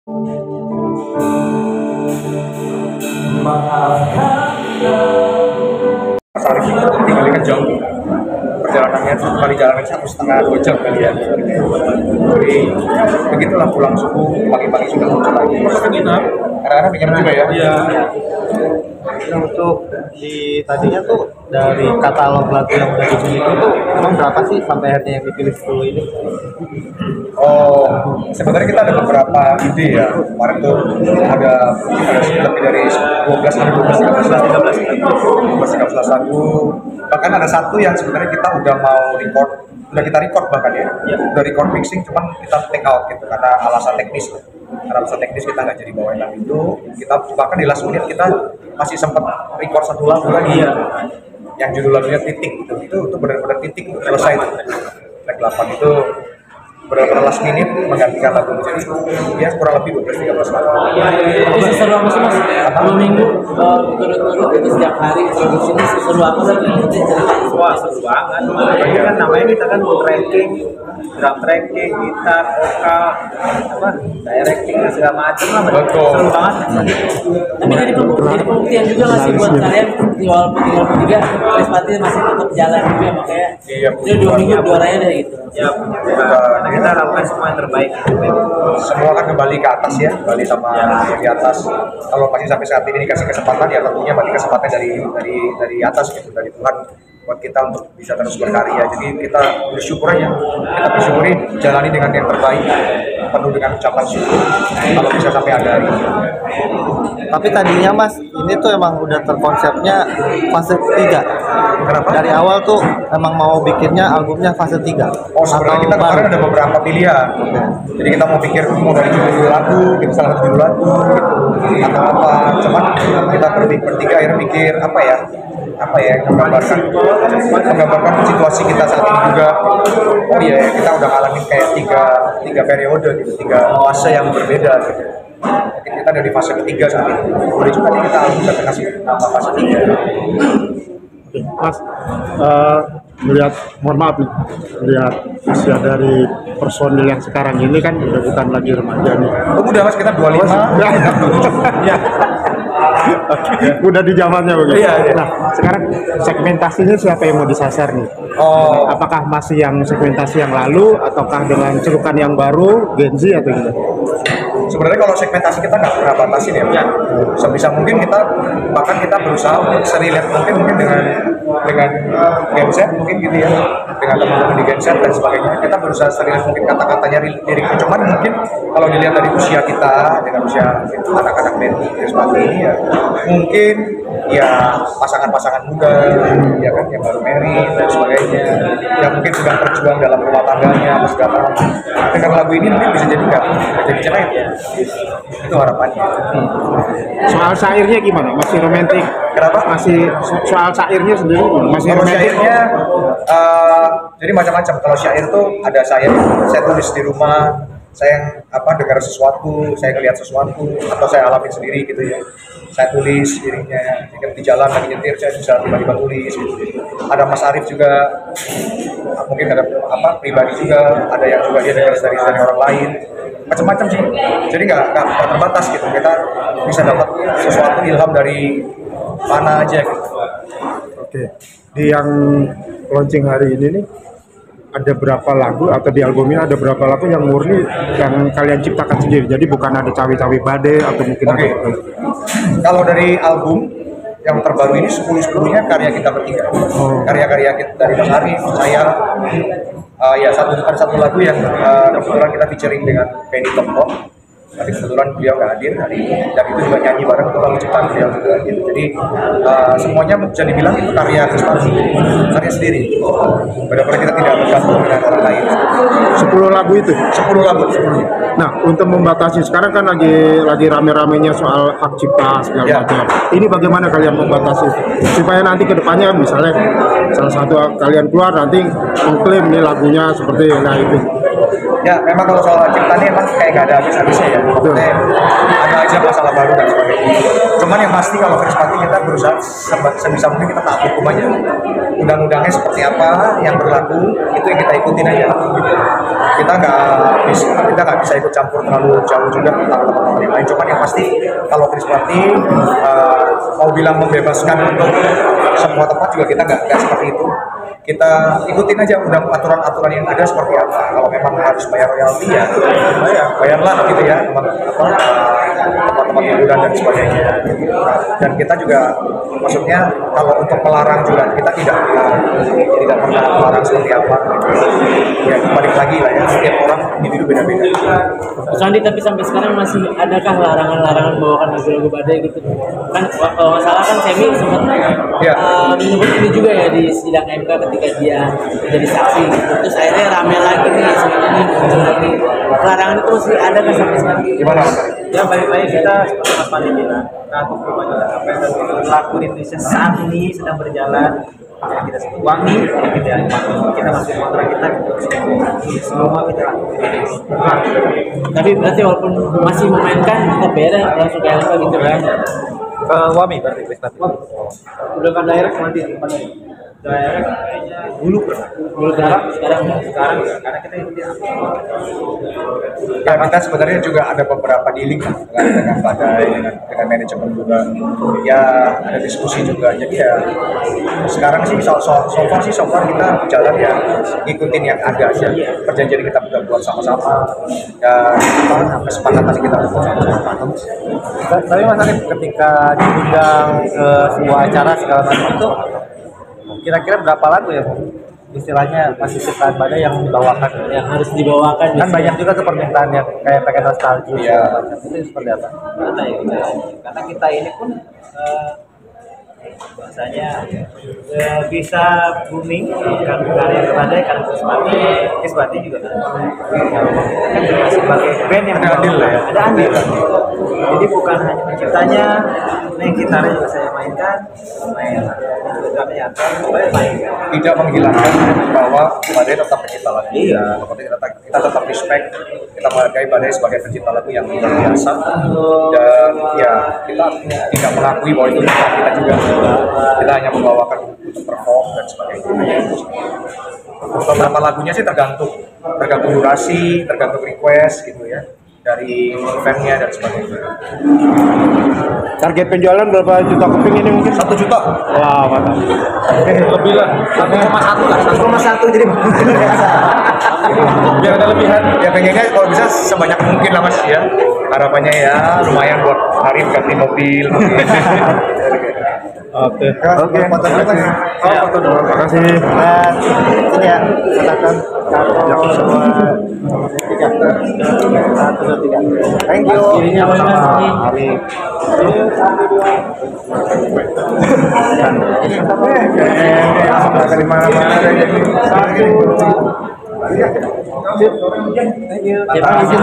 Mas Arif itu tinggalnya kan jauh, perjalanannya kali jalan 1,5-2 jam kali ya. Jadi begitulah pulang subuh pagi-pagi sudah muncul lagi. Karena bikin juga ya. Iya. Nah, untuk di tadinya tuh dari katalog lagu yang udah dipilih itu emang berapa sih sampai akhirnya yang dipilih 10 ini? Oh, sebenarnya kita ada beberapa ide ya. Kemarin tuh ada lebih dari 12 lagu. Bahkan ada satu yang sebenarnya kita udah mau record, kita record bahkan ya. Udah record mixing, cuman kita take out gitu karena alasan teknis. Karena alasan teknis kita nggak jadi bawain lagu itu. Kita bahkan di last minute kita masih sempat record satu lagu lagi ya. Yang judul lagunya Titik itu benar-benar titik selesai itu. Track 8 itu benar-benar last minute menggantikan lagu jadi ya kurang lebih 12-13 lagu. Seseru apa sih mas? 2 minggu turut-turut itu setiap hari produksi ini seseru apa sih? Wah seru banget. Ini kan namanya kita kan tracking, drum tracking, gitar, vokal, apa, directing dan segala macam lah. Betul. Seru banget. Tapi jadi pembuktian juga nggak sih buat kalian walaupun tinggal bertiga, Respati masih tetap jalan juga makanya. Iya. Udah 2 minggu juaranya deh gitu. Ya, kita lakukan semua yang terbaik. Semua kan kembali ke atas ya, kembali sama di atas. Kalau masih sampai saat ini dikasih kesempatan ya tentunya berarti kesempatan dari atas gitu, dari Tuhan buat kita untuk bisa terus berkarya. Jadi kita bersyukur aja, kita bersyukuri jalani dengan yang terbaik, penuh dengan ucapan syukur kalau bisa sampai ada hari ini. Tapi tadinya mas, ini tuh emang udah terkonsepnya fase 3. Kenapa? Dari awal tuh emang mau bikinnya albumnya fase 3. Oh sebenarnya kita kemarin ada beberapa pilihan. Jadi kita mau pikir mau dari judul lagu, kita salah satu judul lagu gitu, atau apa. Cuman kita bertiga akhirnya mikir apa ya menggambarkan situasi kita saat ini juga. Oh iya kita udah ngalamin kayak tiga periode gitu, 3 fase yang berbeda gitu. Mungkin kita ada di fase ketiga saat ini. Boleh juga nih kita bisa kasih nama fase 3. Mas, melihat, mohon maaf nih, melihat usia dari personil yang sekarang ini kan udah bukan lagi remaja nih. Oh udah mas, kita 25. Ya. Udah di zamannya begitu. Iya. Nah, sekarang segmentasinya siapa yang mau disasar nih? Oh, Apakah masih yang segmentasi yang lalu, ataukah dengan celukan yang baru, Gen Z atau gimana? sebenarnya kalau segmentasi kita nggak pernah batasin ya. Sebisa mungkin kita berusaha untuk serelate mungkin dengan Gen Z mungkin gitu ya, dengan teman-teman di Gen Z dan sebagainya. Kita berusaha serelate mungkin kata-katanya liriknya. Cuman mungkin kalau dilihat dari usia kita dengan usia anak-anak band seperti ini ya, mungkin ya pasangan-pasangan muda ya kan yang baru married dan sebagainya, yang mungkin sedang berjuang dalam rumah tangganya atau segala macam. Dengan lagu ini mungkin bisa jadi jadi cerai ya. Itu harapannya. Soal syairnya gimana? Masih romantis? Kenapa? Masih soal syairnya sendiri masih Kalau romantis? syairnya jadi macam-macam. Kalau syair tuh ada saya tulis di rumah, saya dengar sesuatu, saya ngelihat sesuatu, atau saya alamin sendiri gitu ya. Saya tulis dirinya, di jalan lagi nyetir saya bisa tiba-tiba tulis gitu. Ada Mas Arif juga, mungkin ada pribadi juga, ada yang juga dia dengar dari orang lain, macam-macam sih. Jadi nggak terbatas gitu, kita bisa dapat sesuatu ilham dari mana aja gitu. Oke, di yang launching hari ini nih, ada berapa lagu atau di album ini ada berapa lagu yang murni yang kalian ciptakan sendiri? Jadi bukan ada cawi-cawi badai atau mungkin Oke. ada Kalau dari album yang terbaru ini 10-10-nya karya kita bertiga. Karya-karya kita dari Mas Arif, saya, ya ada satu lagu yang kebetulan kita featuring dengan Penny Tompo. Tapi kebetulan beliau nggak hadir hari ini, dan itu juga nyanyi bareng untuk lagu ciptaan beliau juga gitu. Jadi semuanya bisa dibilang itu karya Respati, karya sendiri. Benar-benar kita tidak bergantung dengan orang lain. 10 lagu itu. 10 lagu. Nah, untuk membatasi sekarang kan lagi rame-ramenya soal hak cipta segala Ya. macam. Ini bagaimana kalian membatasi supaya nanti kedepannya misalnya salah satu kalian keluar nanti mengklaim nih lagunya seperti itu. Ya, memang kalau soal cipta ini emang kayak nggak ada habis-habisnya ya. Betul. Ada aja siap masalah baru dan sebagainya. Cuman yang pasti kalau Krispati kita berusaha sebisa mungkin kita taat hukum aja. Undang-undangnya seperti apa yang berlaku itu yang kita ikutin aja. Kita nggak bisa ikut campur terlalu jauh juga tentang teman-teman yang lain. Cuman yang pasti kalau Krispati mau bilang membebaskan untuk semua tempat juga kita nggak seperti itu. Kita ikutin aja aturan-aturan yang ada seperti apa. Kalau memang harus bayar royalti ya bayarlah gitu ya teman-teman hiburan dan sebagainya. Dan kita juga maksudnya kalau untuk melarang juga kita tidak pernah melarang seperti apa. Ya balik lagi lah ya, setiap orang individu beda-beda. Mas Wandi, tapi sampai sekarang masih adakah larangan-larangan bawakan lagu-lagu badai gitu? Kan kalau nggak salah kan Semi sempat menyebut ini juga ya di sidang MK ketika dia jadi saksi gitu. Terus akhirnya rame lagi nih sebenarnya muncul lagi. Larangan itu masih ada kan sampai sekarang? Gimana? Ya baik-baik kita seperti Mas Pandi bilang, taat hukum aja apa yang berlaku di Indonesia saat ini sedang berjalan. Ya, kita sebut wangi, kita masuk kontrak kita semua kita lakukan. Tapi berarti walaupun masih memainkan tetap beda langsung kayak apa gitu kan? Wami berarti Krispati. Udah kan direct nanti direct kayaknya dulu sekarang karena kita ini Ya kita sebenarnya juga ada beberapa dealing lah dengan badai dengan manajemen juga. Ya ada diskusi juga. Jadi ya sekarang sih so far kita jalan ya ngikutin yang ada aja. Perjanjian kita udah buat sama-sama. Ya kesepakatan kita buat sama-sama. Tapi Mas Arif ketika diundang ke sebuah acara segala macam itu kira-kira berapa lagu ya istilahnya masih ciptaan badai yang dibawakan Yang harus dibawakan kan banyak juga tuh permintaan yang kayak pengen nostalgia Iya. itu seperti apa? Karena kita ini pun bahasanya bisa booming kan karya badai karena Krispati juga kan sebagai band yang ada andil lah ya. ada andil. Jadi bukan hanya penciptanya, main gitarnya juga saya mainkan, main drumnya mainkan. Tidak menghilangkan bahwa badai tetap pencipta lagu. Iya. Kita tetap respect, kita menghargai badai sebagai pencipta lagu yang luar biasa. Dan ya kita tidak mengakui bahwa itu kita juga. Kita hanya membawakan untuk perform dan sebagainya. Beberapa lagunya sih tergantung durasi, tergantung request gitu ya dari fan-nya dan sebagainya. Target penjualan berapa juta keping ini mungkin? 1 juta. Wah, mantap. Lebih lah. 1,1 lah. 1,1 jadi biar ada lebihan. Ya pengennya kalau bisa sebanyak mungkin lah Mas ya. Harapannya ya lumayan buat hari ganti mobil. Oke. Oke. Foto dulu Mas. Foto dulu. Terima kasih. Ini ya katakan thank you. Kirinya apa Mas? Amin. Dari mana-mana jadi. Thank you. Terima kasih.